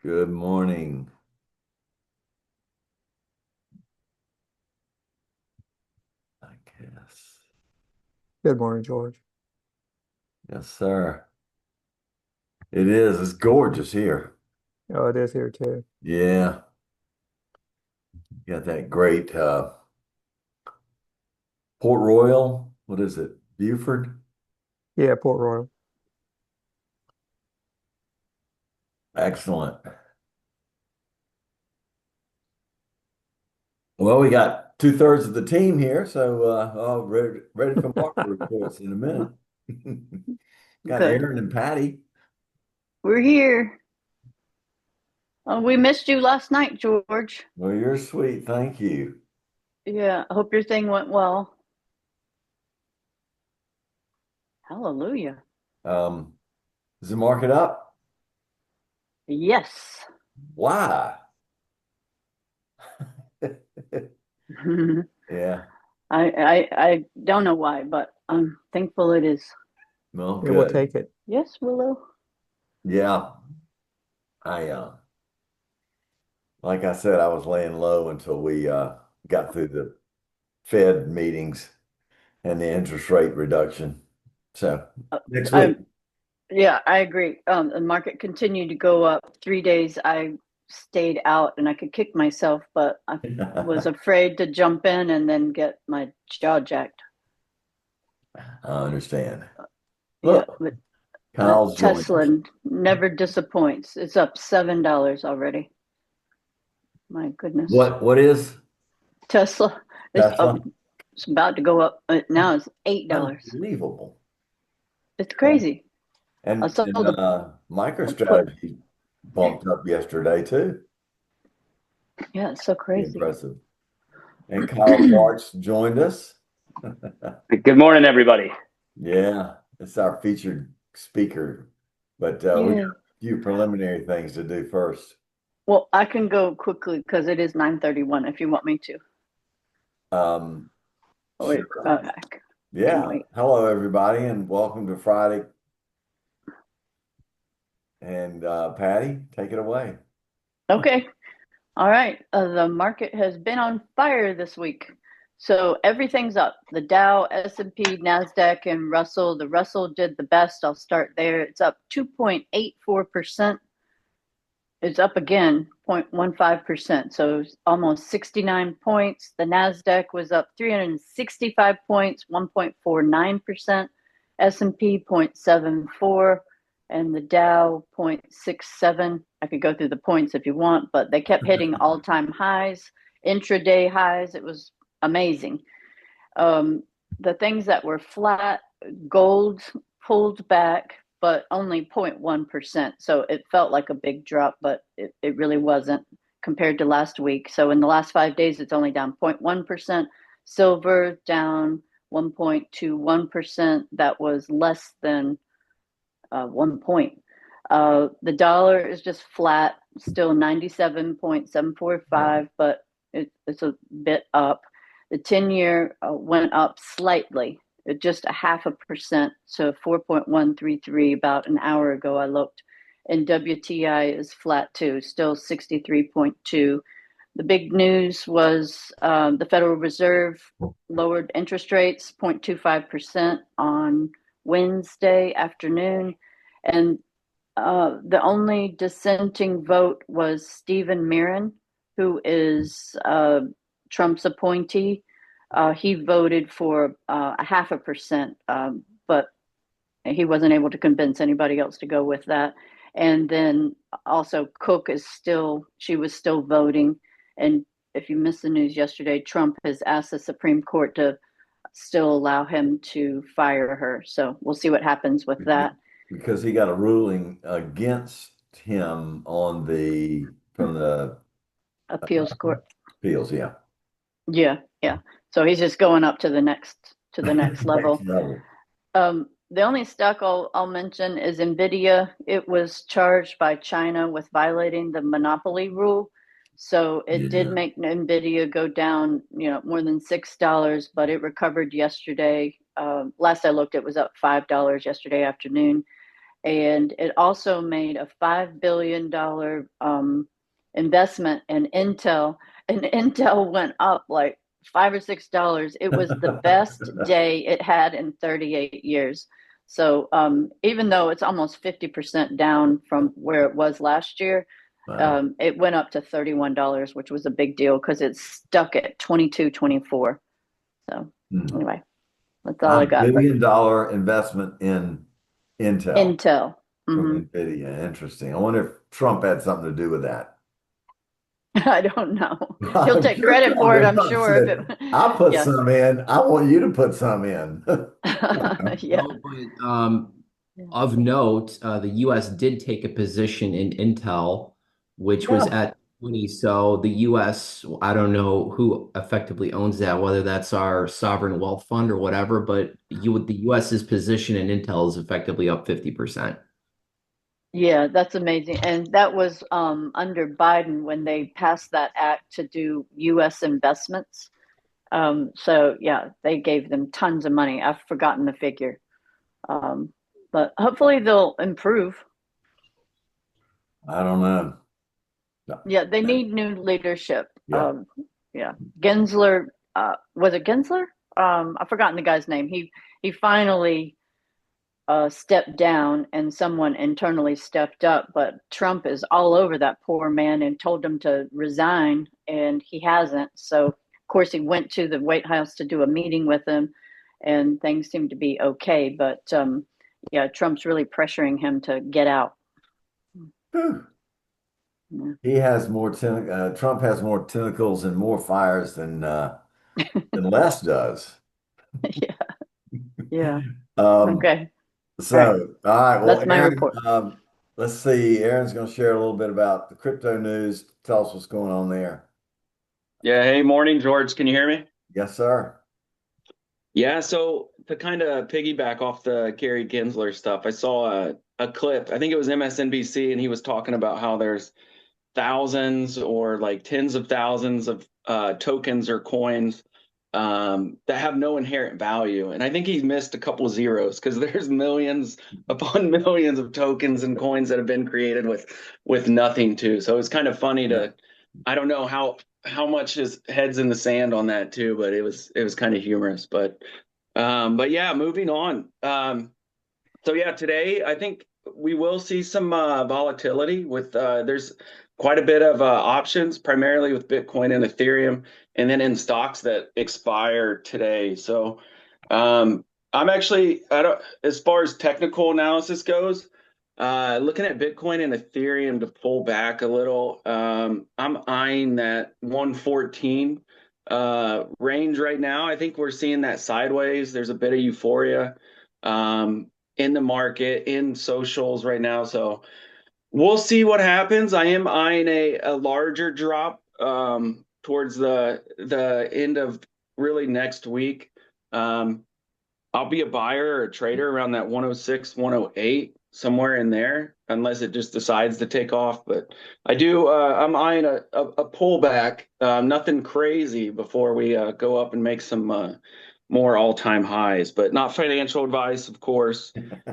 Good morning. I guess. Good morning, George. Yes, sir. It is. It's gorgeous here. Oh, it is here too. Yeah. Got that great Port Royal. What is it? Buford? Yeah, Port Royal. Excellent. Well, we got two-thirds of the team here, so ready for market reports in a minute. Got Good. Aaron and Patty. We're here. We missed you last night, George. Well, you're sweet. Thank you. Yeah, I hope your thing went well. Hallelujah. Um, is the market up? Yes. Why? I, Yeah. I don't know why, but I'm thankful it is. Well, Yeah, we'll good. take it. Yes, Willow. Yeah. I Like I said, I was laying low until we got through the Fed meetings and the interest rate reduction. So Uh, next week. I Yeah, I agree. The market continued to go up 3 days. I stayed out and I could kick myself, but I was I afraid to jump in and then get my jaw jacked. understand. Yeah, Look, but Kyle's joined us. Tesla never disappoints. It's up $7 already. My goodness. What is Tesla is up. Tesla? It's about to go up. Now it's $8. Unbelievable. It's Yeah. crazy. I And, saw and the put. MicroStrategy bumped up yesterday too. Yeah, it's so Pretty crazy. impressive. And Kyle Clark's joined us. Good morning, everybody. Yeah, it's our featured speaker, but we got Yay. a few preliminary things to do first. Well, I can go quickly because it is 9:31 if you want me to. Um, Oh, wait, sure. I can Yeah. wait. Hello, everybody, and welcome to Friday. And Patty, take it away. Okay. All right. The market has been on fire this week. So everything's up. The Dow, S&P, Nasdaq, and Russell. The Russell did the best. I'll start there. It's up 2.84%. It's up again 0.15%. So it's almost 69 points. The Nasdaq was up 365 points, 1.49%. S&P 0.74 and the Dow 0.67. I could go through the points if you want, but they kept hitting all-time highs, intraday highs. It was amazing. Um, the things that were flat, gold pulled back, but only 0.1%. So it felt like a big drop, but it really wasn't compared to last week. So in the last 5 days, it's only down 0.1%. Silver down 1.21%. That was less than 1 point. The dollar is just flat, still 97.745, but it's a bit up. The 10-year went up slightly, just a 0.5%, so 4.133 about an hour ago I looked. And WTI is flat too, still 63.2. The big news was the Federal Reserve lowered interest rates 0.25% on Wednesday afternoon. And the only dissenting vote was Stephen Mirren, who is Trump's appointee. He voted for a 0.5%, but he wasn't able to convince anybody else to go with that. And then also Cook she was still voting. And if you missed the news yesterday, Trump has asked the Supreme Court to still allow him to fire her. So we'll see what happens with that. Because he got a ruling against him on the from the Appeals court. appeals. Yeah. Yeah, yeah. So he's just going up to the next Next level. level. The only stock I'll mention is Nvidia. It was charged by China with violating the monopoly rule. So it did Yeah. make Nvidia go down, more than $6, but it recovered yesterday. Last I looked, it was up $5 yesterday afternoon. and it also made a $5 billion investment in Intel, and Intel went up like $5 or $6. It was the best day it had in 38 years. So even though it's almost 50% down from where it was last year, Wow. it went up to $31, which was a big deal because it's stuck at 22.24. So Hmm. anyway, that's all I got. But $5 billion investment in Intel Intel. from Hmm. NVIDIA. Interesting. I wonder if Trump had something to do with that. I don't know. He'll I'm take sure credit Trump for it, did I'm not sure. If say, I it, put yeah, some in. I want you to put some in. yeah, No, but yeah, of note, the U.S. did take a position in Intel, which was Yeah. at 20. So the U.S., I don't know who effectively owns that, whether that's our sovereign wealth fund or whatever, but the U.S.'s position in Intel is effectively up 50%. yeah. That's amazing. And that was under Biden when they passed that act to do U.S. investments. So yeah, they gave them tons of money. I've forgotten the figure, um, but hopefully they'll improve. I don't know. No. Yeah, they No. need new leadership. Yeah. Yeah, Gensler, was it Gensler? I've forgotten the guy's name. He finally stepped down, and someone internally stepped up. But Trump is all over that poor man and told him to resign, and he hasn't. So of course he went to the White House to do a meeting with him, and things seem to be okay. But yeah, Trump's really pressuring him to get out. Whew. Yeah. He has more Trump has more tentacles and more fires than Les does. Yeah. Yeah. Um, Okay. All right. so all right, well, That's my Aaron, report. let's see. Aaron's going to share a little bit about the crypto news. Tell us what's going on there. Yeah. Hey, morning, George. Can you hear me? Yes, sir. Yeah. So to kind of piggyback off the Gary Gensler stuff, I saw a clip. I think it was MSNBC, and he was talking about how there's thousands or like tens of thousands of tokens or coins that have no inherent value. And I think he's missed a couple of zeros because there's millions upon millions of tokens and coins that have been created with nothing to. So it's kind of funny Yeah. to, I don't know how much his head's in the sand on that too, but it was kind of humorous. But yeah, moving on. So yeah, today I think we will see some volatility with there's quite a bit of options, primarily with Bitcoin and Ethereum, and then in stocks that expire today. So um, I'm actually I don't as far as technical analysis goes, looking at Bitcoin and Ethereum to pull back a little. I'm eyeing that 114 range right now. I think we're seeing that sideways. There's a bit of euphoria. In the market, in socials right now. So we'll see what happens. I am eyeing a larger drop towards the end of really next week. Um, I'll be a buyer or a trader around that 106, 108, somewhere in there, unless it just decides to take off. But I'm eyeing a pullback, nothing crazy before we go up and make some more all-time highs, but not financial advice, of course.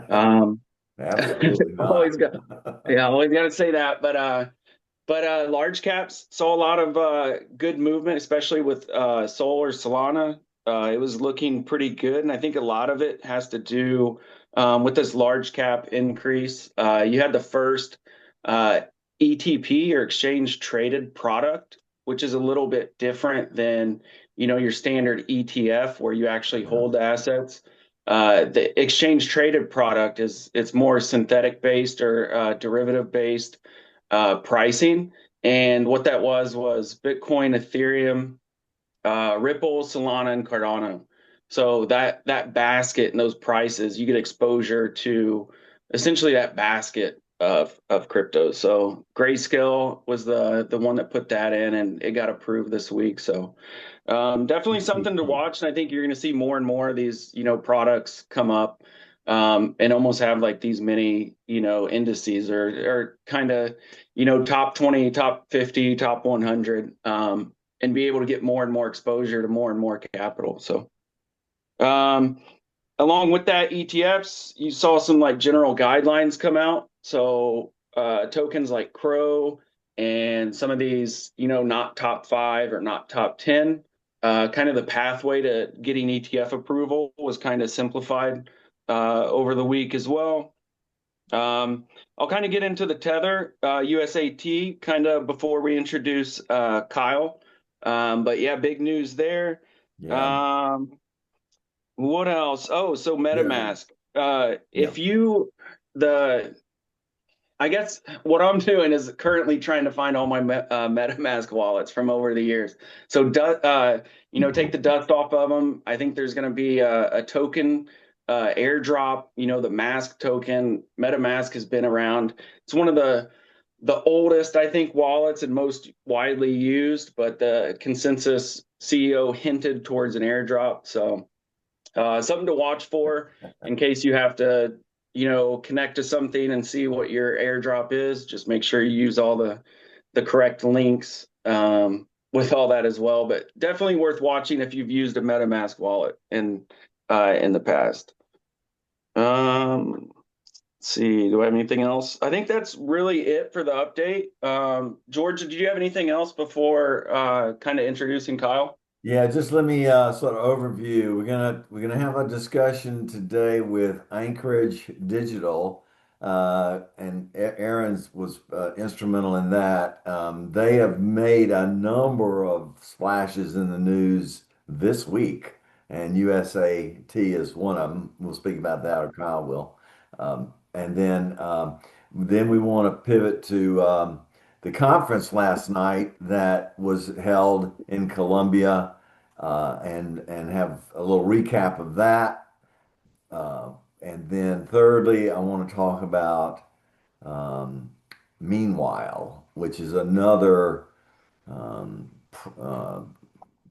Um, Absolutely not. always got, yeah, always got to say that. But large caps saw a lot of good movement, especially with Sol or Solana. It was looking pretty good, and I think a lot of it has to do with this large cap increase. You had the first ETP or exchange traded product, which is a little bit different than your standard ETF where you actually Yeah. hold assets. The exchange traded product it's more synthetic based or derivative based pricing. And what that was Bitcoin, Ethereum, Ripple, Solana, and Cardano. So that basket and those prices, you get exposure to essentially that basket of cryptos. So Grayscale was the one that put that in, and it got approved this week. So definitely something to watch. And I think you're going to see more and more of these products come up and almost have like these mini indices or kind of top 20, top 50, top 100. And be able to get more and more exposure to more and more capital. So, along with that, ETFs, you saw some like general guidelines come out. So tokens like Crow and some of these, not top five or not top 10, kind of the pathway to getting ETF approval was kind of simplified over the week as well. I'll kind of get into the Tether USAT kind of before we introduce Kyle. But yeah, big news there. Yeah. Um, what else? Oh, so Yeah. MetaMask. Yeah. If you the I guess what I'm doing is currently trying to find all my MetaMask wallets from over the years. So, take the dust off of them. I think there's going to be a token airdrop. The Mask token. MetaMask has been around. It's one of the oldest, I think, wallets and most widely used. But the Consensus CEO hinted towards an airdrop. So, something to watch for in case you have to, connect to something and see what your airdrop is. Just make sure you use all the correct links with all that as well. But definitely worth watching if you've used a MetaMask wallet in the past. Let's see, do I have anything else? I think that's really it for the update. George, did you have anything else before kind of introducing Kyle? Yeah, just let me sort of overview. We're gonna have a discussion today with Anchorage Digital, and Aaron's was instrumental in that. They have made a number of splashes in the news this week, and USAT is one of them. We'll speak about that, or Kyle will. And then we want to pivot to the conference last night that was held in Columbia, and have a little recap of that. And then thirdly, I want to talk about um, Meanwhile, which is another um,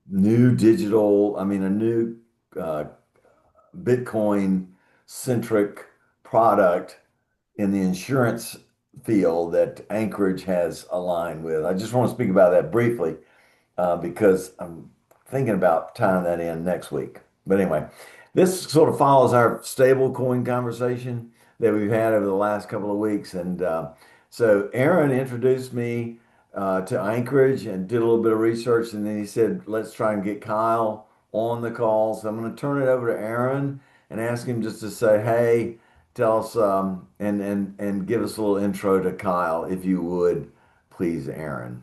new digital, I mean, a new uh, Bitcoin centric product in the insurance field that Anchorage has aligned with. I just want to speak about that briefly, because I'm thinking about tying that in next week. But anyway, this sort of follows our stablecoin conversation that we've had over the last couple of weeks. And so Aaron introduced me to Anchorage and did a little bit of research. And then he said, let's try and get Kyle on the call. So I'm going to turn it over to Aaron and ask him just to say, hey, tell us, and give us a little intro to Kyle, if you would, please, Aaron.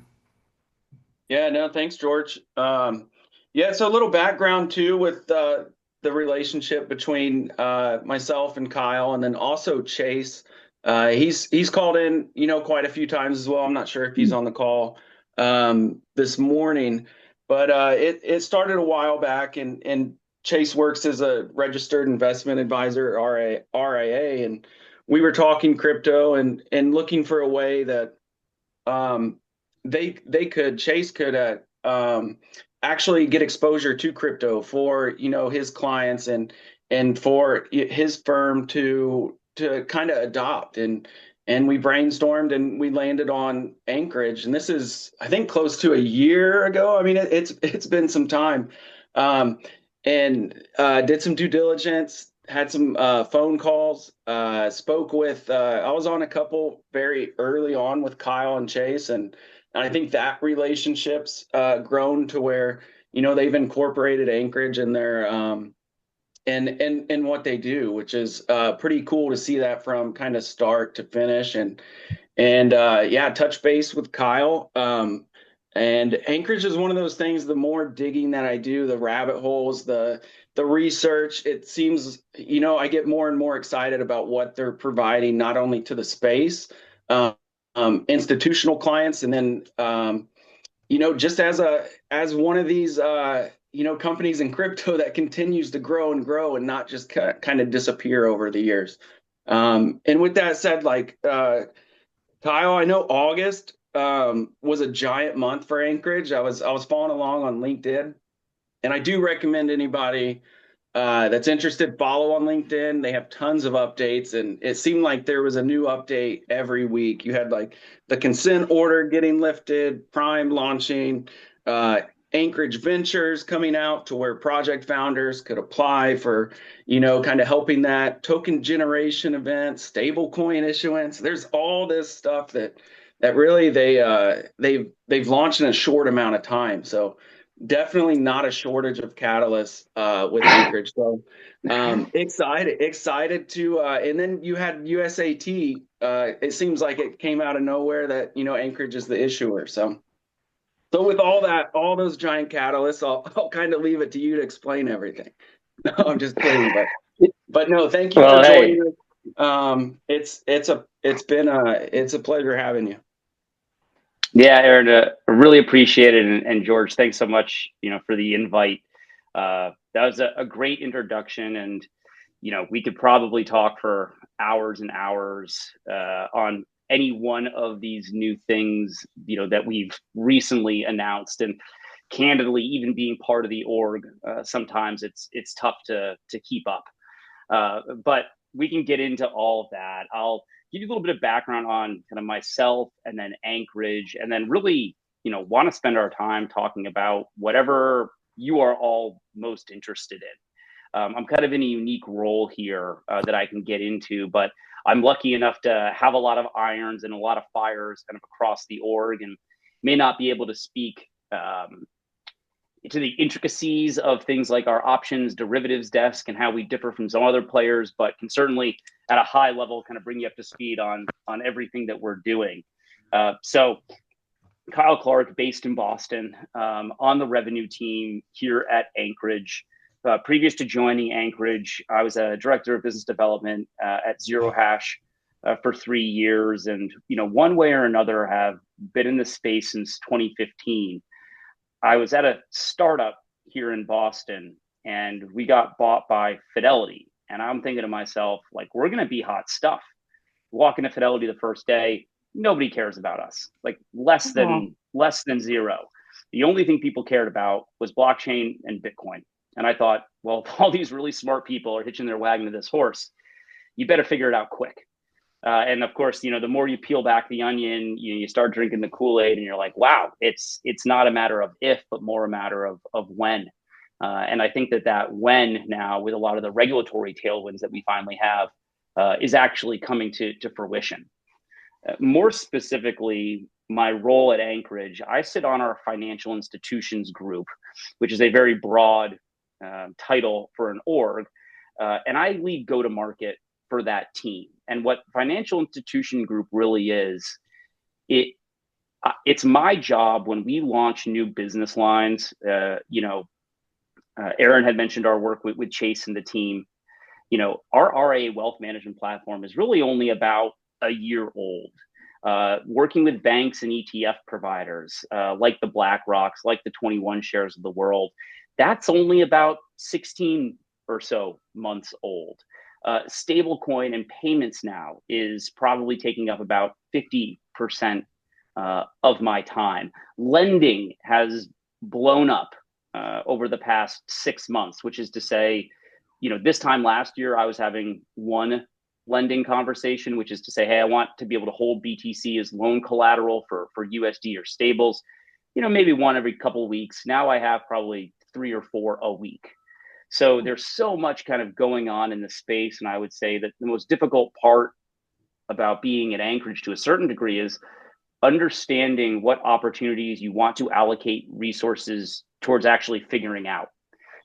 Yeah, no, thanks, George. Yeah, so a little background too with the relationship between myself and Kyle, and then also Chase. He's called in, quite a few times as well. I'm not sure if he's on the call this morning, but it started a while back, and Chase works as a registered investment advisor, RIA, and we were talking crypto and looking for a way that um, Chase could actually get exposure to crypto for his clients and for his firm to kind of adopt, and we brainstormed and we landed on Anchorage, and this is, I think, close to a year ago. I mean, it's been some time. um, and did some due diligence, had some phone calls, spoke with, I was on a couple very early on with Kyle and Chase, and I think that relationship's grown to where, they've incorporated Anchorage in their and what they do, which is pretty cool to see that from kind of start to finish. And yeah, touch base with Kyle. And Anchorage is one of those things, the more digging that I do, the rabbit holes, the research, it seems, I get more and more excited about what they're providing, not only to the space, institutional clients, and then just as one of these companies in crypto that continues to grow and grow and not just kind of disappear over the years. And with that said, like Kyle, I know August was a giant month for Anchorage. I was following along on LinkedIn, and I do recommend anybody that's interested, follow on LinkedIn. They have tons of updates, and it seemed like there was a new update every week. You had like the consent order getting lifted, Prime launching, Anchorage Ventures coming out to where project founders could apply for, kind of helping that token generation event, stablecoin issuance. There's all this stuff that really they've launched in a short amount of time. So definitely not a shortage of catalysts with Anchorage. So excited to and then you had USAT. It seems like it came out of nowhere that Anchorage is the issuer. So with all that, all those giant catalysts, I'll kind of leave it to you to explain everything. No, I'm just kidding, but no, thank you for Well, hey, joining us. It's a pleasure having you. yeah, Aaron, really appreciate it, and George, thanks so much, for the invite. That was a great introduction, and we could probably talk for hours and hours on any one of these new things, that we've recently announced. And candidly, even being part of the org, sometimes it's tough to keep up. But we can get into all of that. I'll give you a little bit of background on kind of myself and then Anchorage, and then really, want to spend our time talking about whatever you are all most interested in. I'm kind of in a unique role here that I can get into, but I'm lucky enough to have a lot of irons and a lot of fires kind of across the org, and may not be able to speak to the intricacies of things like our options derivatives desk and how we differ from some other players, but can certainly at a high level kind of bring you up to speed on everything that we're doing. So Kyle Clark, based in Boston, on the revenue team here at Anchorage. Previous to joining Anchorage, I was a director of business development at Zero Hash for 3 years, and one way or another have been in the space since 2015. I was at a startup here in Boston, and we got bought by Fidelity, and I'm thinking to myself, like, we're going to be hot stuff. Walk into Fidelity the first day, nobody cares about us, like less than zero. The only thing people cared about was blockchain and Bitcoin. And I thought, well, if all these really smart people are hitching their wagon to this horse, you better figure it out quick. And of course, the more you peel back the onion, you start drinking the Kool-Aid, and you're like, wow, it's not a matter of if, but more a matter of when. And I think that when now, with a lot of the regulatory tailwinds that we finally have, is actually coming to fruition. More specifically, my role at Anchorage, I sit on our financial institutions group, which is a very broad title for an org, and I lead go-to-market for that team. And what financial institution group really is, it's my job when we launch new business lines. Aaron had mentioned our work with Chase and the team. Our RA wealth management platform is really only about a year old. Working with banks and ETF providers like the BlackRocks, like the 21 shares of the world, that's only about 16 or so months old. Stablecoin and payments now is probably taking up about 50% of my time. Lending has blown up over the past 6 months, which is to say, this time last year, I was having one lending conversation, which is to say, hey, I want to be able to hold BTC as loan collateral for USD or stables, maybe one every couple of weeks. Now I have probably 3 or 4 a week. So there's so much kind of going on in the space. And I would say that the most difficult part about being at Anchorage to a certain degree is understanding what opportunities you want to allocate resources towards actually figuring out.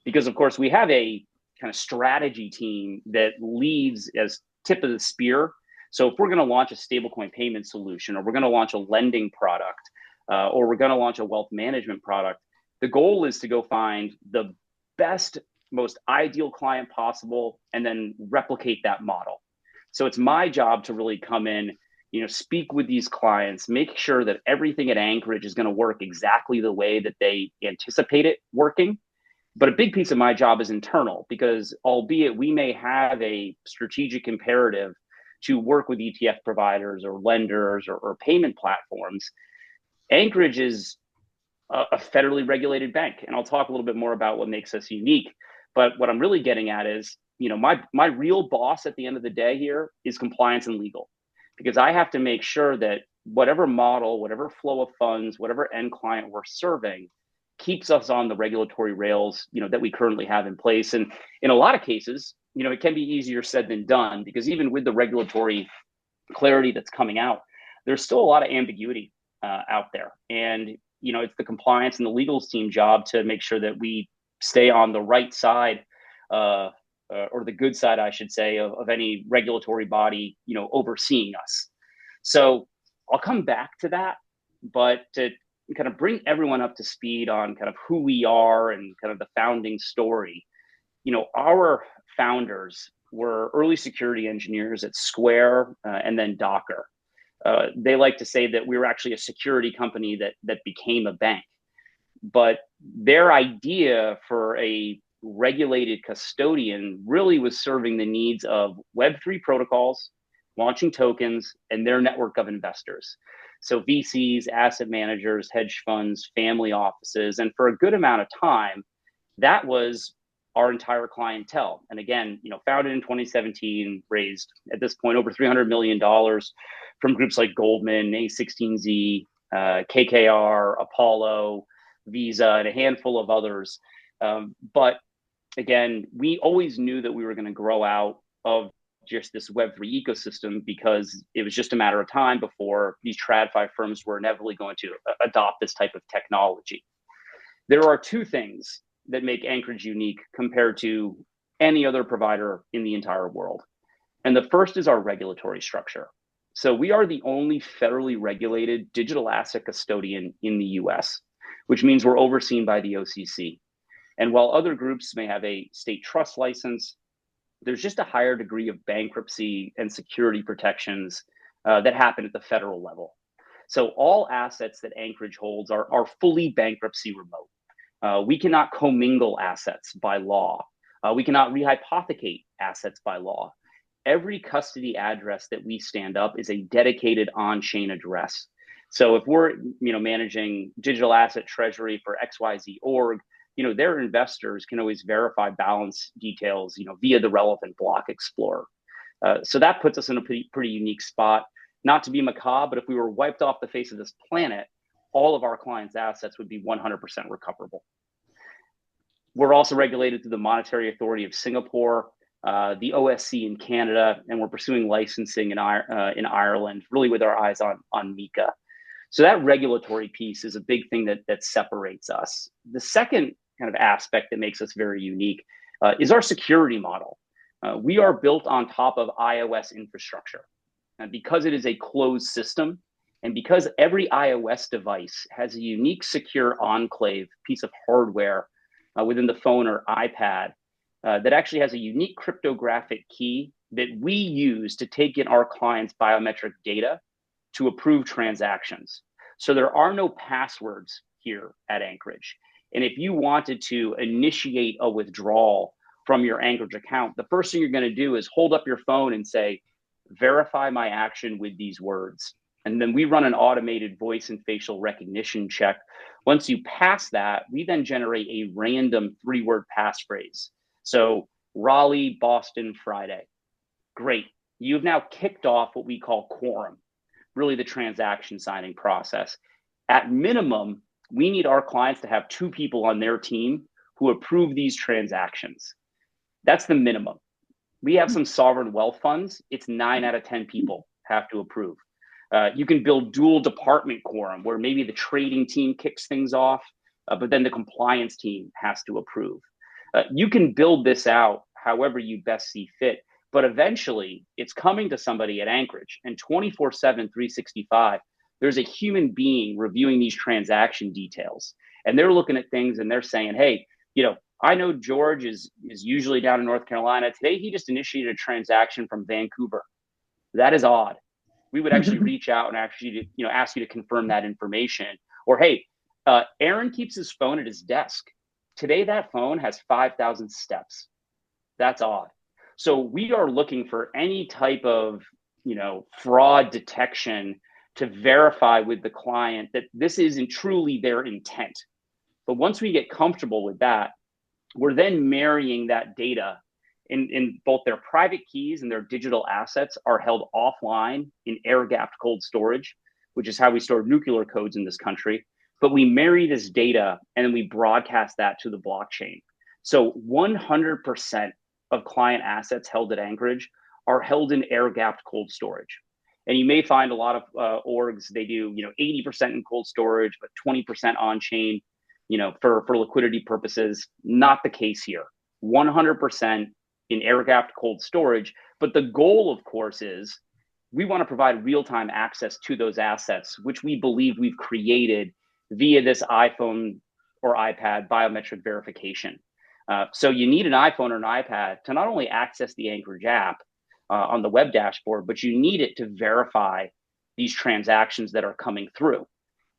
Because of course we have a kind of strategy team that leads as tip of the spear. So if we're going to launch a stablecoin payment solution, or we're going to launch a lending product, or we're going to launch a wealth management product, the goal is to go find the best, most ideal client possible, and then replicate that model. So it's my job to really come in, speak with these clients, make sure that everything at Anchorage is going to work exactly the way that they anticipate it working. But a big piece of my job is internal, because albeit we may have a strategic imperative to work with ETF providers or lenders or payment platforms, Anchorage is a federally regulated bank. And I'll talk a little bit more about what makes us unique. But what I'm really getting at is, my real boss at the end of the day here is compliance and legal, because I have to make sure that whatever model, whatever flow of funds, whatever end client we're serving keeps us on the regulatory rails, that we currently have in place. And in a lot of cases, it can be easier said than done, because even with the regulatory clarity that's coming out, there's still a lot of ambiguity out there. And, it's the compliance and the legals team job to make sure that we stay on the right side, or the good side, I should say, of any regulatory body, overseeing us. So I'll come back to that, but to kind of bring everyone up to speed on kind of who we are and kind of the founding story. Our founders were early security engineers at Square and then Docker. They like to say that we were actually a security company that became a bank. But their idea for a regulated custodian really was serving the needs of Web3 protocols, launching tokens, and their network of investors. So VCs, asset managers, hedge funds, family offices, and for a good amount of time, that was our entire clientele. And again, founded in 2017, raised at this point over $300 million from groups like Goldman, A16Z, KKR, Apollo, Visa, and a handful of others. But again, we always knew that we were going to grow out of just this Web3 ecosystem, because it was just a matter of time before these TradFi firms were inevitably going to adopt this type of technology. There are two things that make Anchorage unique compared to any other provider in the entire world. And the first is our regulatory structure. So we are the only federally regulated digital asset custodian in the US, which means we're overseen by the OCC. And while other groups may have a state trust license, there's just a higher degree of bankruptcy and security protections that happen at the federal level. So all assets that Anchorage holds are fully bankruptcy remote. We cannot commingle assets by law. We cannot rehypothecate assets by law. Every custody address that we stand up is a dedicated on-chain address. So if we're managing digital asset treasury for XYZ org, their investors can always verify balance details via the relevant block explorer. So that puts us in a pretty unique spot. Not to be macabre, but if we were wiped off the face of this planet, all of our clients' assets would be 100% recoverable. We're also regulated through the Monetary Authority of Singapore, the OSC in Canada, and we're pursuing licensing in Ireland, really with our eyes on MiCA. So that regulatory piece is a big thing that separates us. The second kind of aspect that makes us very unique is our security model. We are built on top of iOS infrastructure. And because it is a closed system, and because every iOS device has a unique secure enclave piece of hardware within the phone or iPad that actually has a unique cryptographic key that we use to take in our clients' biometric data to approve transactions. So there are no passwords here at Anchorage. And if you wanted to initiate a withdrawal from your Anchorage account, the first thing you're going to do is hold up your phone and say, verify my action with these words. And then we run an automated voice and facial recognition check. Once you pass that, we then generate a random 3-word passphrase. So Raleigh, Boston, Friday. Great. You've now kicked off what we call quorum, really the transaction signing process. At minimum, we need our clients to have 2 people on their team who approve these transactions. That's the minimum. We have some sovereign wealth funds. It's 9 out of 10 people have to approve. You can build dual department quorum where maybe the trading team kicks things off, but then the compliance team has to approve. You can build this out however you best see fit, but eventually it's coming to somebody at Anchorage, and 24/7, 365, there's a human being reviewing these transaction details. And they're looking at things and they're saying, hey, I know George is usually down in North Carolina. Today, he just initiated a transaction from Vancouver. That is odd. We would actually reach out and actually, ask you to confirm that information. Or, hey, Aaron keeps his phone at his desk. Today, that phone has 5,000 steps. That's odd. So we are looking for any type of, fraud detection to verify with the client that this isn't truly their intent. But once we get comfortable with that, we're then marrying that data in both their private keys and their digital assets are held offline in air-gapped cold storage, which is how we store nuclear codes in this country. but we marry this data and then we broadcast that to the blockchain. So 100% of client assets held at Anchorage are held in air-gapped cold storage. And you may find a lot of orgs, they do 80% in cold storage, but 20% on chain, for liquidity purposes. Not the case here. 100% in air-gapped cold storage. But the goal, of course, is we want to provide real-time access to those assets, which we believe we've created via this iPhone or iPad biometric verification. So you need an iPhone or an iPad to not only access the Anchorage app on the web dashboard, but you need it to verify these transactions that are coming through.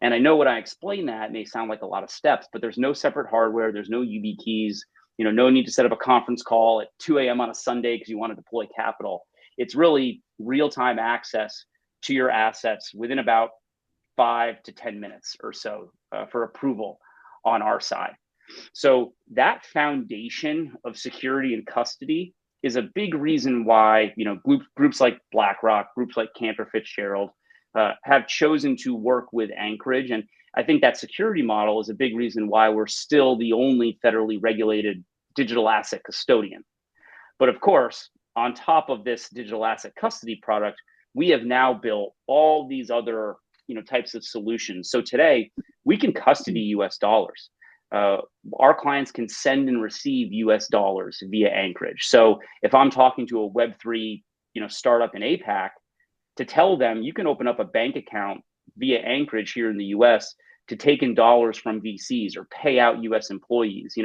And I know when I explain that, it may sound like a lot of steps, but there's no separate hardware. There's no UB keys, no need to set up a conference call at 2 a.m. on a Sunday because you want to deploy capital. It's really real-time access to your assets within about 5 to 10 minutes or so for approval on our side. So that foundation of security and custody is a big reason why groups like BlackRock, groups like Cantor Fitzgerald have chosen to work with Anchorage. And I think that security model is a big reason why we're still the only federally regulated digital asset custodian. But of course, on top of this digital asset custody product, we have now built all these other types of solutions. So today, we can custody US dollars. Our clients can send and receive US dollars via Anchorage. So if I'm talking to a Web3 startup in APAC, to tell them you can open up a bank account via Anchorage here in the US to take in dollars from VCs or pay out US employees.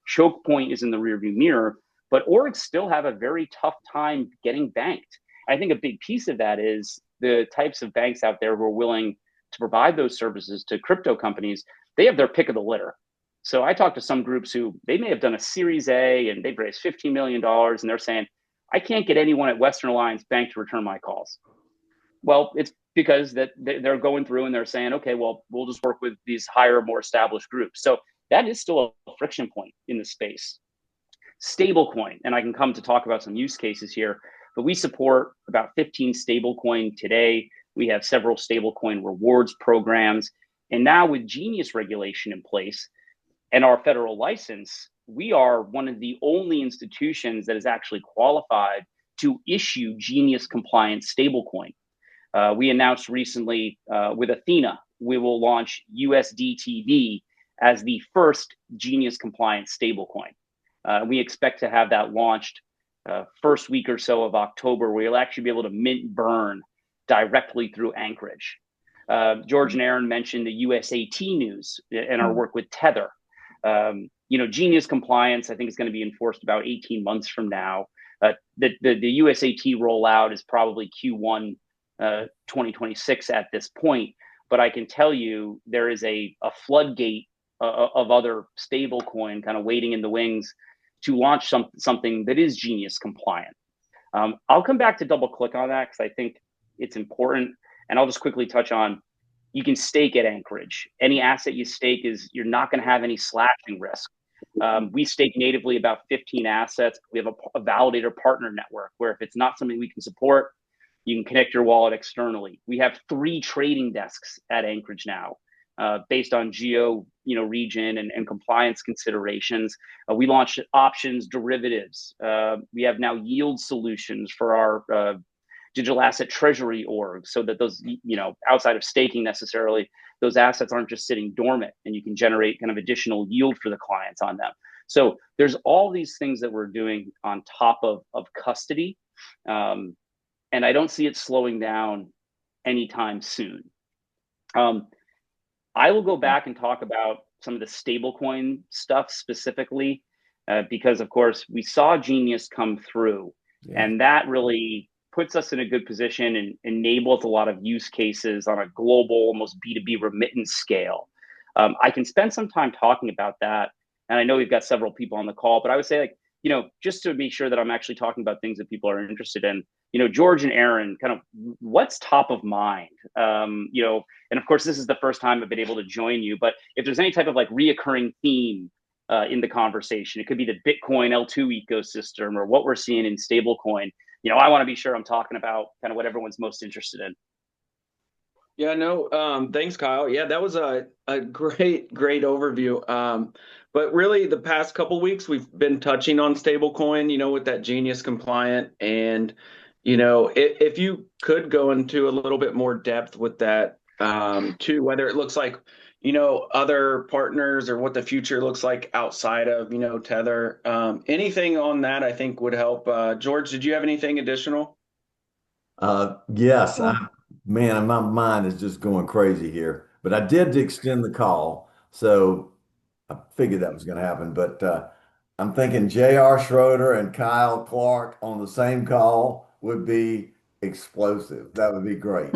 Choke point is in the rearview mirror, but orgs still have a very tough time getting banked. I think a big piece of that is the types of banks out there who are willing to provide those services to crypto companies. They have their pick of the litter. So I talked to some groups who they may have done a Series A and they've raised $15 million and they're saying, I can't get anyone at Western Alliance Bank to return my calls. Well, it's because that they're going through and they're saying, okay, well, we'll just work with these higher, more established groups. So that is still a friction point in the space. Stablecoin, and I can come to talk about some use cases here, but we support about 15 stablecoin today. We have several stablecoin rewards programs. And now with Genius regulation in place and our federal license, we are one of the only institutions that is actually qualified to issue Genius compliant stablecoin. We announced recently with Athena, we will launch USDTV as the first Genius compliant stablecoin. We expect to have that launched first week or so of October, where you'll actually be able to mint burn directly through Anchorage. George and Aaron mentioned the USAT news and our work with Tether. Genius compliance, I think, is going to be enforced about 18 months from now. The USAT rollout is probably Q1 2026 at this point. But I can tell you there is a floodgate of other stablecoin kind of waiting in the wings to launch something that is Genius compliant. I'll come back to double click on that because I think it's important. And I'll just quickly touch on, you can stake at Anchorage. Any asset you stake you're not going to have any slashing risk. We stake natively about 15 assets. We have a validator partner network where if it's not something we can support, you can connect your wallet externally. We have 3 trading desks at Anchorage now, based on geo, region and compliance considerations. We launched options, derivatives. We have now yield solutions for our digital asset treasury org, so that those, outside of staking necessarily, those assets aren't just sitting dormant, and you can generate kind of additional yield for the clients on them. So there's all these things that we're doing on top of custody. And I don't see it slowing down anytime soon. I will go back and talk about some of the stablecoin stuff specifically, because of course we saw Genius come through, and that really puts us in a good position and enables a lot of use cases on a global, almost B2B remittance scale. I can spend some time talking about that, and I know we've got several people on the call, but I would say, just to make sure that I'm actually talking about things that people are interested in, George and Aaron, kind of what's top of mind, and of course, this is the first time I've been able to join you, but if there's any type of reoccurring theme in the conversation, it could be the Bitcoin L2 ecosystem or what we're seeing in stablecoin. I want to be sure I'm talking about kind of what everyone's most interested in. Yeah, no, thanks, Kyle. Yeah, that was a great overview. But really the past couple weeks we've been touching on stablecoin, with that Genius compliant. And, if you could go into a little bit more depth with that, too, whether it looks like, other partners or what the future looks like outside of, Tether. Anything on that I think would help. George, did you have anything additional? Yes, Well, man, my mind is just going crazy here. But I did extend the call, so I figured that was going to happen. But I'm thinking J.R. Schroeder and Kyle Clark on the same call would be explosive. That would be great.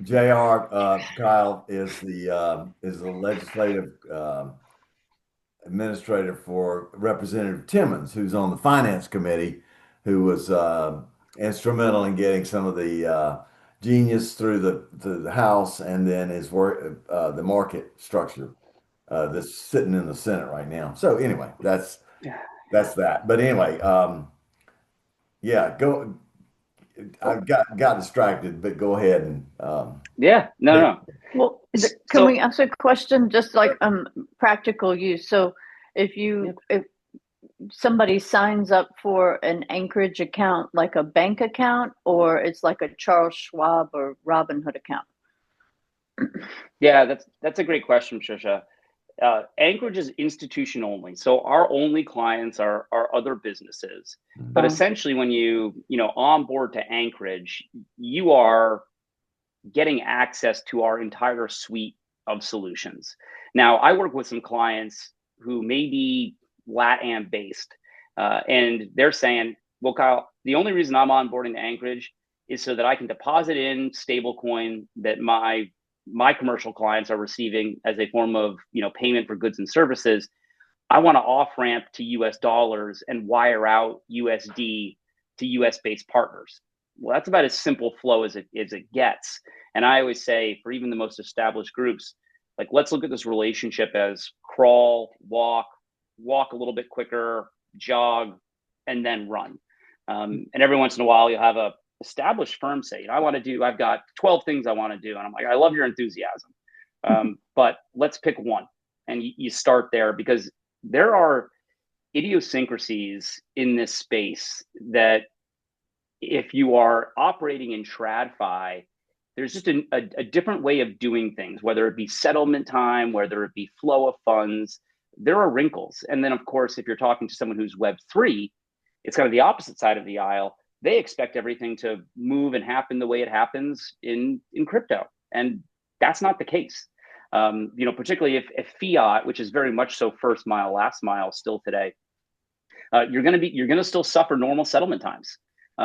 J.R. Kyle is the legislative administrator for Representative Timmons, who's on the Finance Committee, who was instrumental in getting some of the genius through the House, and then his work the market structure that's sitting in the Senate right now. So anyway, that's that. But anyway, yeah, go. I got distracted, but go ahead and Yeah, no, take. no. well, can So we ask a question just like practical use? So if somebody signs up for an Anchorage account, like a bank account, or it's like a Charles Schwab or Robinhood account? yeah, that's a great question, Trisha. Anchorage is institution only, so our only clients are other businesses. But Oh, essentially, when you onboard to Anchorage, you are getting access to our entire suite of solutions. Now, I work with some clients who may be LATAM based, and they're saying, "Well, Kyle, the only reason I'm onboarding to Anchorage is so that I can deposit in stablecoin that my commercial clients are receiving as a form of payment for goods and services. I want to off ramp to US dollars and wire out USD to US based partners." Well, that's about as simple flow as it gets. And I always say, for even the most established groups, like, let's look at this relationship as crawl, walk a little bit quicker, jog, and then run. And every once in a while, you'll have a established firm say, I've got 12 things I want to do. And I'm like, I love your enthusiasm. But let's pick one. And you start there, because there are idiosyncrasies in this space that, if you are operating in TradFi, there's just a different way of doing things, whether it be settlement time, whether it be flow of funds. There are wrinkles. And then, of course, if you're talking to someone who's Web3, it's kind of the opposite side of the aisle. They expect everything to move and happen the way it happens in crypto. And that's not the case. Particularly if fiat, which is very much so first mile, last mile still today, you're going to still suffer normal settlement times.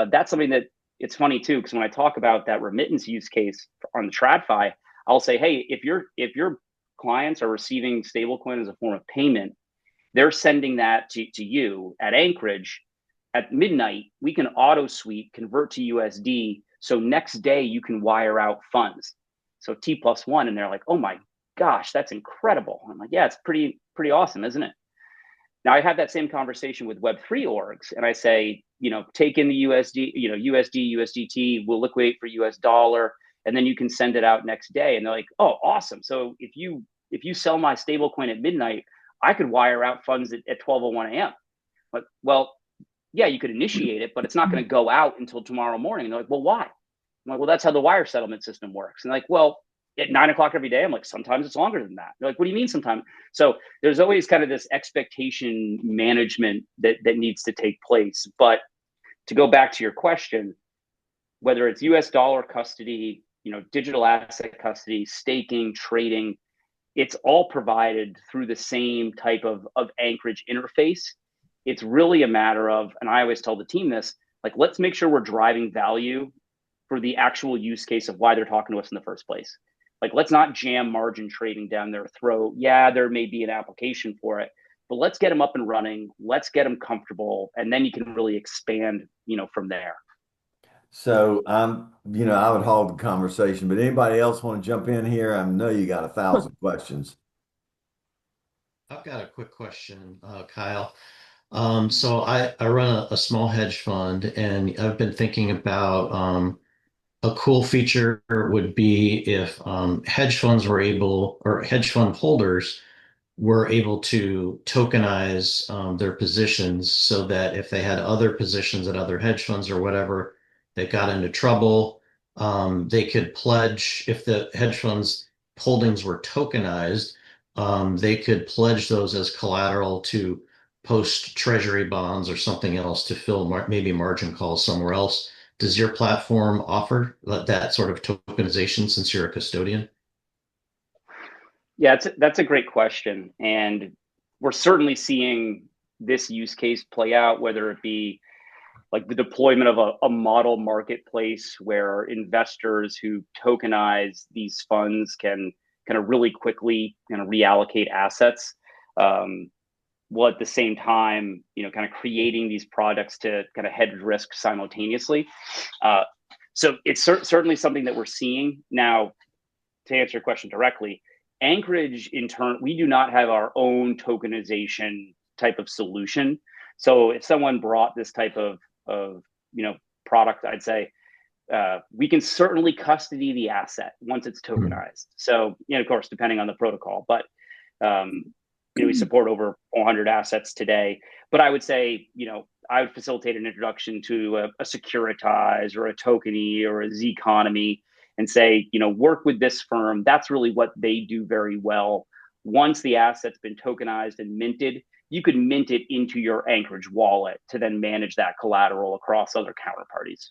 That's something that, it's funny too, because when I talk about that remittance use case on the TradFi, I'll say, hey, if your clients are receiving stablecoin as a form of payment, they're sending that to you at Anchorage at midnight. We can auto sweep, convert to USD, so next day you can wire out funds. So T+1, and they're like, oh my gosh, that's incredible. I'm like, yeah, it's pretty awesome, isn't it? Now I have that same conversation with Web3 orgs, and I say, take in the USD, USD, USDT, we'll liquidate for US dollar, and then you can send it out next day. And they're like, oh, awesome. So if you sell my stablecoin at midnight, I could wire out funds at 12:01 a.m. But, well, yeah, you could initiate it, but it's not going to go out until tomorrow morning. And they're like, well, why? I'm like, well, that's how the wire settlement system works. And they're like, well, at 9 o'clock every day. I'm like, sometimes it's longer than that. They're like, what do you mean sometimes? So there's always kind of this expectation management that needs to take place. But to go back to your question, whether it's US dollar custody, digital asset custody, staking, trading, it's all provided through the same type of Anchorage interface. It's really a matter of, and I always tell the team this, like, let's make sure we're driving value for the actual use case of why they're talking to us in the first place. Like, let's not jam margin trading down their throat. Yeah, there may be an application for it, but let's get them up and running. Let's get them comfortable, and then you can really expand, from there. So I would hold the conversation, but anybody else want to jump in here? I know you got 1,000 questions. I've got a quick question, Kyle. So I run a small hedge fund, and I've been thinking about a cool feature would be if hedge funds were able, or hedge fund holders were able to tokenize their positions so that if they had other positions at other hedge funds or whatever that got into trouble, they could pledge, if the hedge funds holdings were tokenized, they could pledge those as collateral to post treasury bonds or something else to fill maybe margin calls somewhere else. Does your platform offer that sort of tokenization since you're a custodian? Yeah, that's a great question. And we're certainly seeing this use case play out, whether it be like the deployment of a model marketplace where investors who tokenize these funds can kind of really quickly kind of reallocate assets. While at the same time, kind of creating these products to kind of hedge risk simultaneously. So it's certainly something that we're seeing now. To answer your question directly, Anchorage in turn, we do not have our own tokenization type of solution. So if someone brought this type of product, I'd say we can certainly custody the asset once it's tokenized. So of course, depending on the protocol, but we support over 400 assets today. But I would say, I would facilitate an introduction to a Securitize or a Tokeny or a Zconomy and say, work with this firm. That's really what they do very well. Once the asset's been tokenized and minted, you could mint it into your Anchorage wallet to then manage that collateral across other counterparties.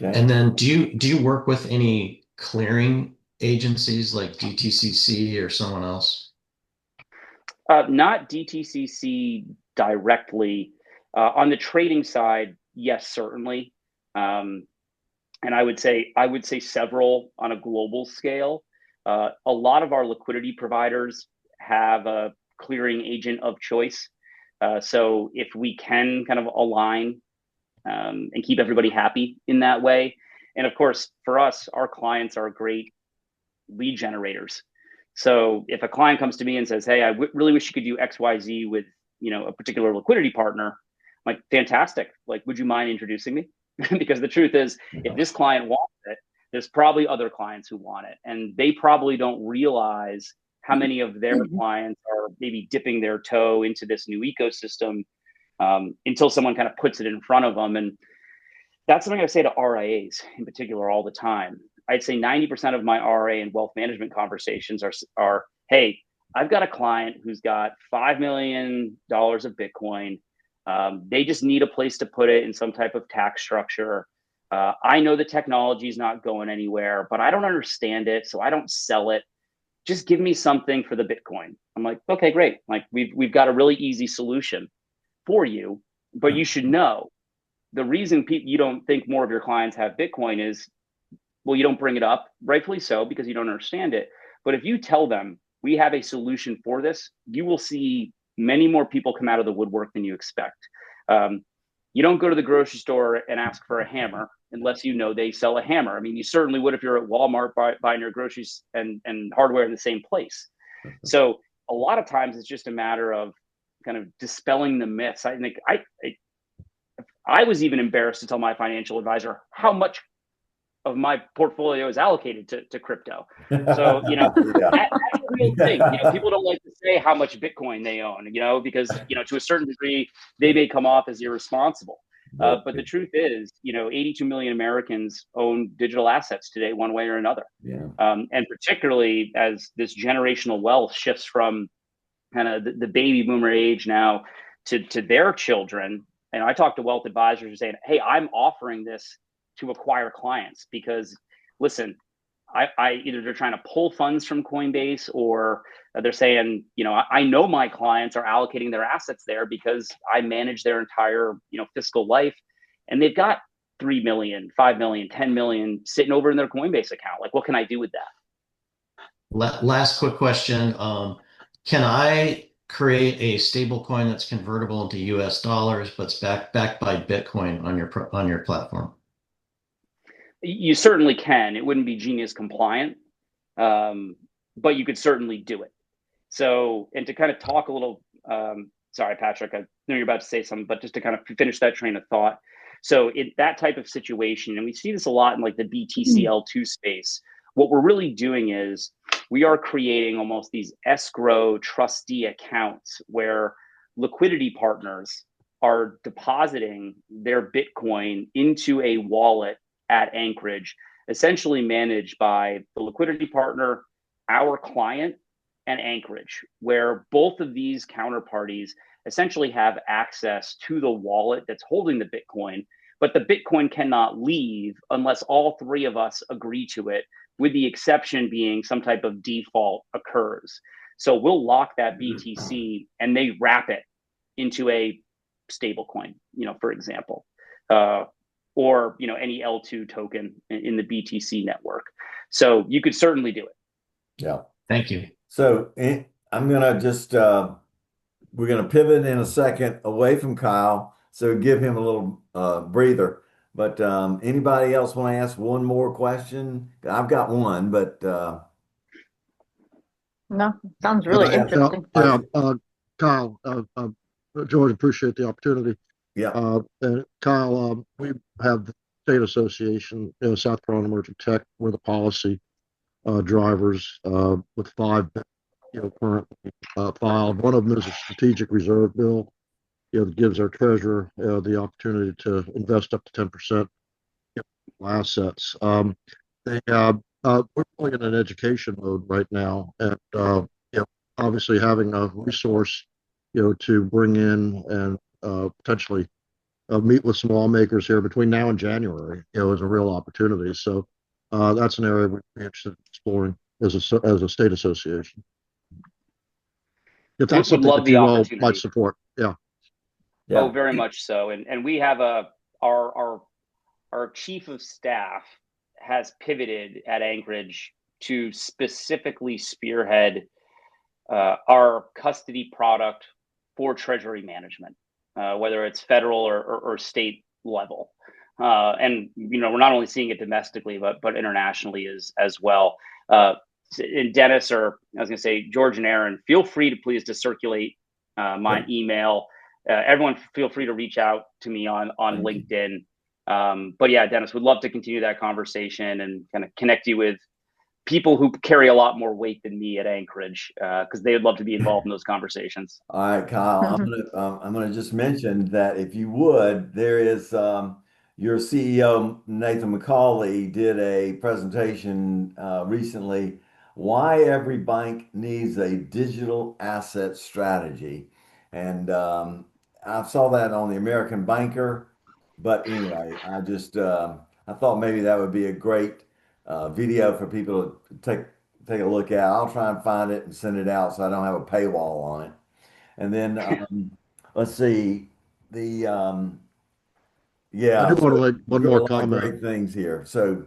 Okay. And then do you work with any clearing agencies like DTCC or someone else? Not DTCC directly. On the trading side, yes, certainly. And I would say several on a global scale. A lot of our liquidity providers have a clearing agent of choice. So if we can kind of align and keep everybody happy in that way. And of course, for us, our clients are great lead generators. So if a client comes to me and says, "Hey, I really wish you could do XYZ with a particular liquidity partner," I'm like, "Fantastic! Like, would you mind introducing me?" Because the truth is, if this client wants it, there's probably other clients who want it, and they probably don't realize how many of their clients are maybe dipping their toe into this new ecosystem until someone kind of puts it in front of them. And that's something I say to RIAs in particular all the time. I'd say 90% of my RA and wealth management conversations are, "Hey, I've got a client who's got $5 million of Bitcoin. They just need a place to put it in some type of tax structure. I know the technology is not going anywhere, but I don't understand it, so I don't sell it. Just give me something for the Bitcoin." I'm like, "Okay, great. Like we've got a really easy solution for you, but you should know the reason you don't think more of your clients have Bitcoin is, well, you don't bring it up, rightfully so, because you don't understand it. But if you tell them we have a solution for this, you will see many more people come out of the woodwork than you expect. You don't go to the grocery store and ask for a hammer unless you know they sell a hammer. I mean, you certainly would if you're at Walmart buying your groceries and hardware in the same place. So a lot of times it's just a matter of kind of dispelling the myths. I think I was even embarrassed to tell my financial advisor how much of my portfolio is allocated to crypto. So, that's a real thing. People don't like to say how much Bitcoin they own, because, to a certain degree, they may come off as irresponsible. But the truth is, 82 million Americans own digital assets today, one way or another. Yeah. And particularly as this generational wealth shifts from kind of the baby boomer age now to their children. And I talk to wealth advisors who say, "Hey, I'm offering this to acquire clients because, listen, I either they're trying to pull funds from Coinbase or they're saying, I know my clients are allocating their assets there because I manage their entire, fiscal life, and they've got 3 million, 5 million, 10 million sitting over in their Coinbase account. Like, what can I do with that?" Last quick question. Can I create a stable coin that's convertible into US dollars, but it's backed by Bitcoin on your platform? You certainly can. It wouldn't be Genius compliant, but you could certainly do it. So, and to kind of talk a little, sorry, Patrick, I know you're about to say something, but just to kind of finish that train of thought. So in that type of situation, and we see this a lot in like the BTCL2 space, what we're really doing is we are creating almost these escrow trustee accounts where liquidity partners are depositing their Bitcoin into a wallet at Anchorage, essentially managed by the liquidity partner, our client, and Anchorage, where both of these counterparties essentially have access to the wallet that's holding the Bitcoin, but the Bitcoin cannot leave unless all three of us agree to it, with the exception being some type of default occurs. So we'll lock that BTC and they wrap it into a stablecoin, for example, or any L2 token in the BTC network. So you could certainly do it. Yeah. Thank you. So I'm gonna just we're gonna pivot in a second away from Kyle, so give him a little breather. But anybody else want to ask one more question? I've got one, but No, sounds go really ahead. interesting. Yeah, Kyle, George, appreciate the opportunity. Yeah. And Kyle, we have the state association, South Carolina Emerging Tech. We're the policy drivers with five, currently filed. One of them is a strategic reserve bill, that gives our treasurer the opportunity to invest up to 10% assets. We're really in an education mode right now, and obviously having a resource, to bring in and potentially meet with some lawmakers here between now and January, is a real opportunity. So that's an area we'd be interested in exploring as a state association. If that's Would something love that the you all might opportunity. support, yeah. Yeah. Oh, very much so. And we have our chief of staff has pivoted at Anchorage to specifically spearhead our custody product for treasury management, whether it's federal or state level. And we're not only seeing it domestically, but internationally as well. And Dennis, or I was going to say George and Aaron, feel free to please to circulate my email. Everyone, feel free to reach out to me on LinkedIn. But yeah, Dennis, would love to continue that conversation and kind of connect you with people who carry a lot more weight than me at Anchorage, because they would love to be involved in those conversations. All right, Kyle, I'm gonna just mention that if you would, there is your CEO Nathan McCauley did a presentation recently, why every bank needs a digital asset strategy, and I saw that on the American Banker. But anyway, I thought maybe that would be a great video for people to take a look at. I'll try and find it and send it out so I don't have a paywall on it. And then let's see the I yeah, do want to so make you one got a more lot of comment. great things here. So,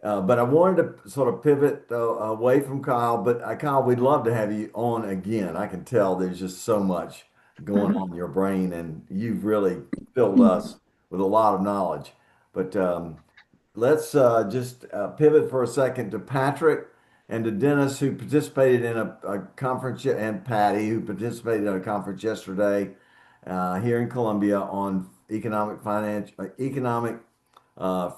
but I wanted to sort of pivot away from Kyle. But Kyle, we'd love to have you on again. I can tell there's just so much going on in your brain, and you've really filled us with a lot of knowledge. But let's just pivot for a second to Patrick and to Dennis, who participated in a conference, and Patty, who participated in a conference yesterday here in Columbia on economic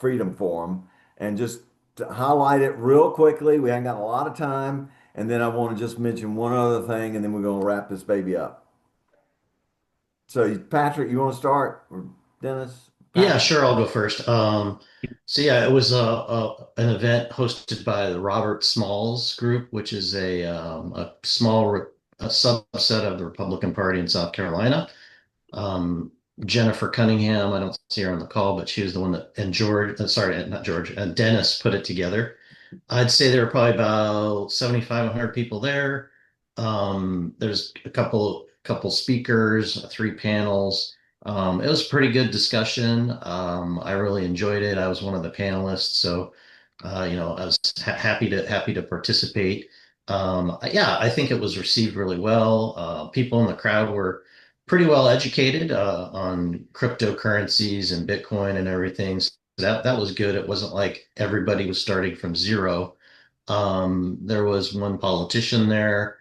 freedom forum. And just to highlight it real quickly, we haven't got a lot of time. And then I want to just mention one other thing, and then we're going to wrap this baby up. So, Patrick, you want to start, or Dennis? Yeah, Patrick? sure. I'll go first. So yeah, it was an event hosted by the Robert Smalls Group, which is a a subset of the Republican Party in South Carolina. Um, Jennifer Cunningham, I don't see her on the call, but she was the one that, and George, sorry, not George, Dennis put it together. I'd say there were probably about 7,500 people there. There's a couple speakers, three panels. It was a pretty good discussion. I really enjoyed it. I was one of the panelists, so I was happy to participate. Yeah, I think it was received really well. People in the crowd were pretty well educated on cryptocurrencies and Bitcoin and everything. So that was good. It wasn't like everybody was starting from zero. There was one politician there,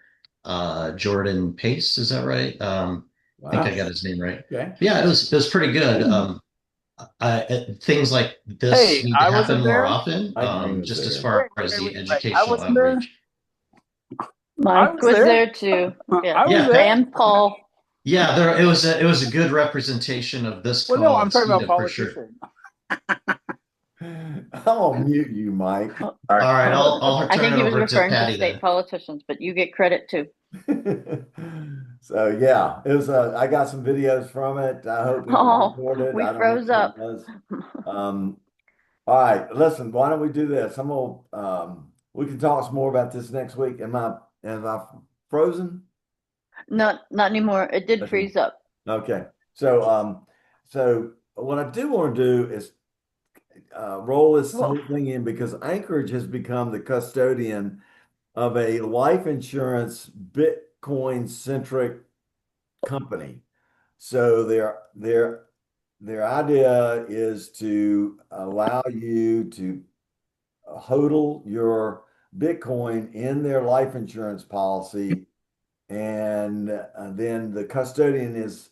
Jordan Pace, is that right? I think I Wow. got his name right. Okay. Yeah, it was pretty good. things like this Hey, need to I happen wasn't more there. often, Mike Green was just as there. far Wait, as wait, the wait, wait. I educational wasn't there. outreach. I Mike was was there. there too. Yes, I was Yeah, there. and Paul. yeah, it was a good representation of this Well, no, I'm talking policy about to for sure. politician. I'll mute you, Mike. All right. All right, I'll I turn think it he was over to referring to Patty state then. politicians, but you get credit too. So yeah, it was. I got some videos from it. I hope it was Oh, recorded. we I don't know froze if it up. was. Um, all right, listen. Why don't we do this? I'm gonna. We can talk some more about this next week. Am I frozen? Not anymore. It did Okay. freeze up. Okay. So what I do want to do is roll this Well, whole thing in because Anchorage has become the custodian of a life insurance Bitcoin centric company. So their idea is to allow you to hodl your Bitcoin in their life insurance policy, and then the custodian is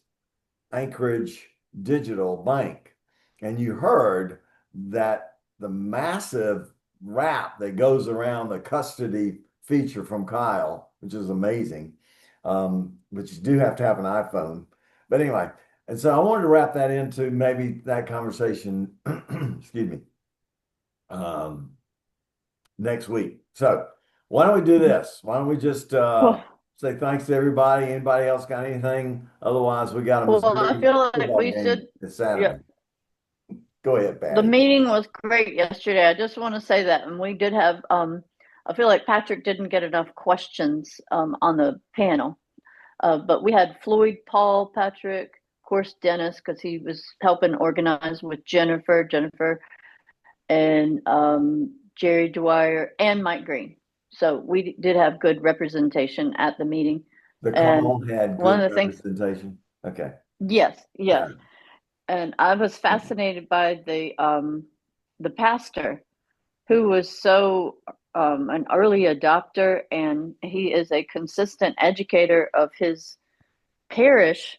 Anchorage Digital Bank. And you heard that the massive wrap that goes around the custody feature from Kyle, which is amazing. But you do have to have an iPhone. But anyway, and so I wanted to wrap that into maybe that conversation, excuse me, um, next week. So why don't we do this? Why don't we just well, say thanks to everybody? Anybody else got anything? Otherwise, we got a I Missouri feel like football we game should. this Yeah, Saturday. Go ahead, the Patty. meeting was great yesterday. I just want to say that, and we did have. I feel like Patrick didn't get enough questions on the panel, but we had Floyd, Paul, Patrick, of course Dennis, because he was helping organize with Jennifer, and Jerry Dwyer and Mike Green. So we did have good representation at the meeting. The And call had one good of the things, representation. Okay. yes. And I was fascinated by the pastor who was so an early adopter, and he is a consistent educator of his parish,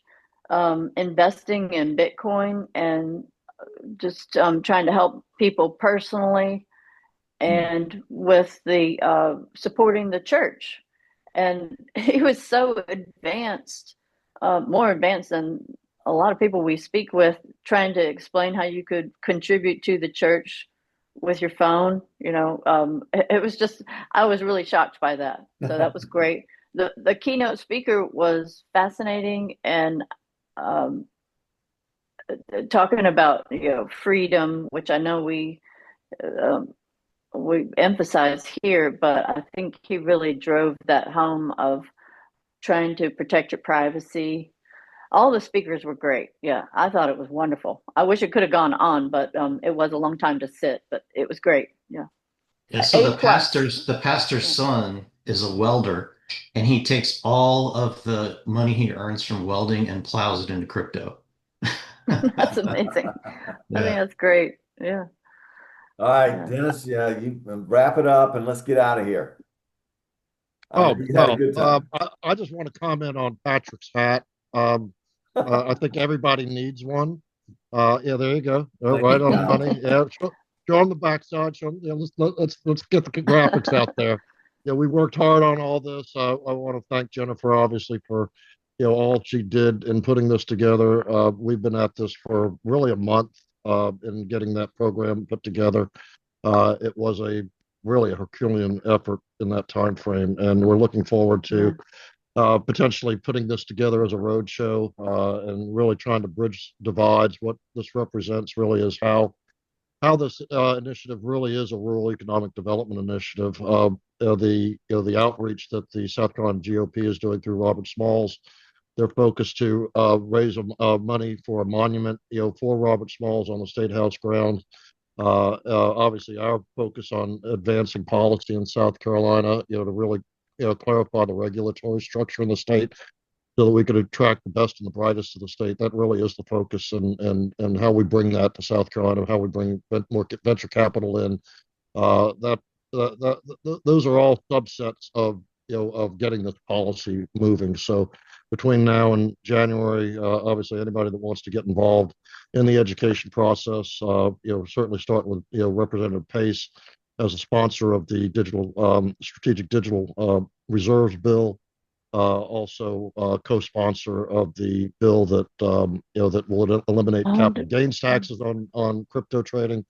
investing in Bitcoin and just trying to help people personally and with the supporting the church. And he was so advanced, more advanced than a lot of people we speak with, trying to explain how you could contribute to the church with your phone. It was just, I was really shocked by that. So that was great. The keynote speaker was fascinating, and um, talking about freedom, which I know um, we emphasize here, but I think he really drove that home of trying to protect your privacy. All the speakers were great. Yeah, I thought it was wonderful. I wish it could have gone on, but it was a long time to sit, but it was great. Yeah. Yeah, so A plus. the pastor's Yeah. son is a welder, and he takes all of the money he earns from welding and plows it into crypto. That's amazing. I think Yeah. that's great. Yeah. All right, Yeah. Dennis, yeah, you wrap it up and let's get out of here. I know Oh, you had a well, good time. I just want to comment on Patrick's hat. Um, I think everybody needs one. Yeah, there you go. Thank Right you, on the Kyle. money. Yeah, show on the backside. Show 'em, yeah, let's get the graphics out there. Yeah, we worked hard on all this. I want to thank Jennifer, obviously, for all she did in putting this together. We've been at this for really a month in getting that program put together. It was a really a Herculean effort in that time frame, and we're looking forward Yeah. to potentially putting this together as a road show and really trying to bridge divides. What this represents really is how this initiative really is a rural economic development initiative. The outreach that the South Carolina GOP is doing through Robert Smalls, they're focused to raise money for a monument, for Robert Smalls on the State House grounds. Obviously, our focus on advancing policy in South Carolina, to really, clarify the regulatory structure in the state so that we could attract the best and the brightest to the state. That really is the focus, and how we bring that to South Carolina, how we bring more venture capital in. That those are all subsets of of getting this policy moving. So between now and January. Obviously, anybody that wants to get involved in the education process, certainly starting with Representative Pace as a sponsor of the strategic digital reserves bill. Also co-sponsor of the bill that that will eliminate capital gains taxes on crypto trading.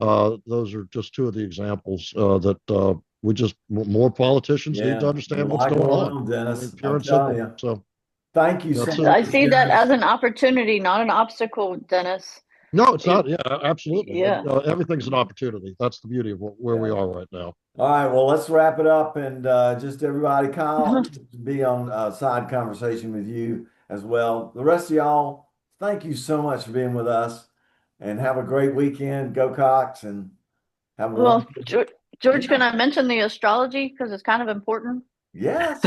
Those are just two of the examples that we just more politicians need to understand what's going on. Dennis. Pure I'm and telling simple. you. So thank you so that's much. I see that as an opportunity, not an obstacle, Dennis. no, it's not. Yeah, absolutely. Yeah. Everything's an opportunity. That's the beauty of where we are right now. All right, well, let's wrap it up and just everybody, Kyle, be on side conversation with you as well. The rest of y'all, thank you so much for being with us and have a great weekend. Go Cox and have a Well, wonderful. George, can I mention the astrology because it's kind of important? Yes,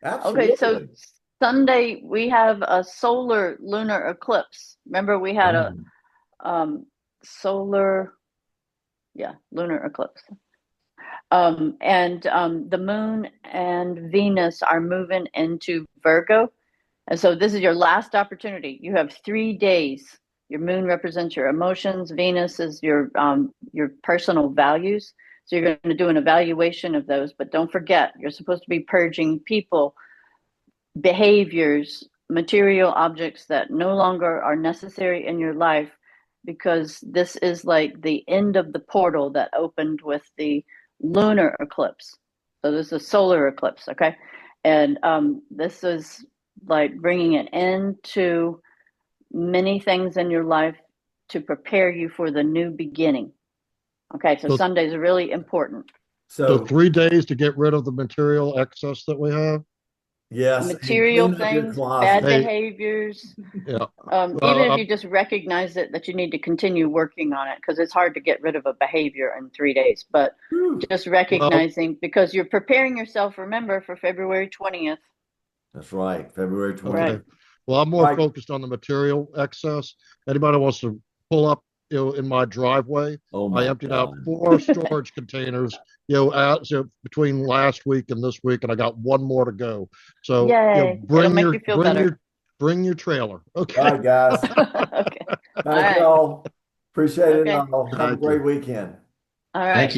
Okay, so absolutely. Sunday we have a solar lunar eclipse. Remember we had a solar, lunar eclipse. And the moon and Venus are moving into Virgo. And so this is your last opportunity. You have 3 days. Your moon represents your emotions. Venus is your personal values. So you're going to do an evaluation of those. But don't forget, you're supposed to be purging people, behaviors, material objects that no longer are necessary in your life, because this is like the end of the portal that opened with the lunar eclipse. So this is a solar eclipse, okay? And this is like bringing an end to many things in your life to prepare you for the new beginning. Okay, so Sundays are really important. So So 3 days to get rid of the material excess that we have. yes, and Material clean up your things, closet. bad behaviors. Yeah. Even if you just recognize it, that you need to continue working on it, because it's hard to get rid of a behavior in 3 days. But just recognizing, because you're preparing yourself, remember, for February 20th. That's right, February 20th. Right. Well, I'm more focused on the material excess. Anybody wants to pull up, in my driveway, I emptied out 4 storage containers, between last week and this week, and I got 1 more to go. So, Yay. It'll make you feel better. Bring your trailer. Okay. All right, guys. Okay. Thank you all. Appreciate it. Okay. All. Have a great weekend. All right. Thank you.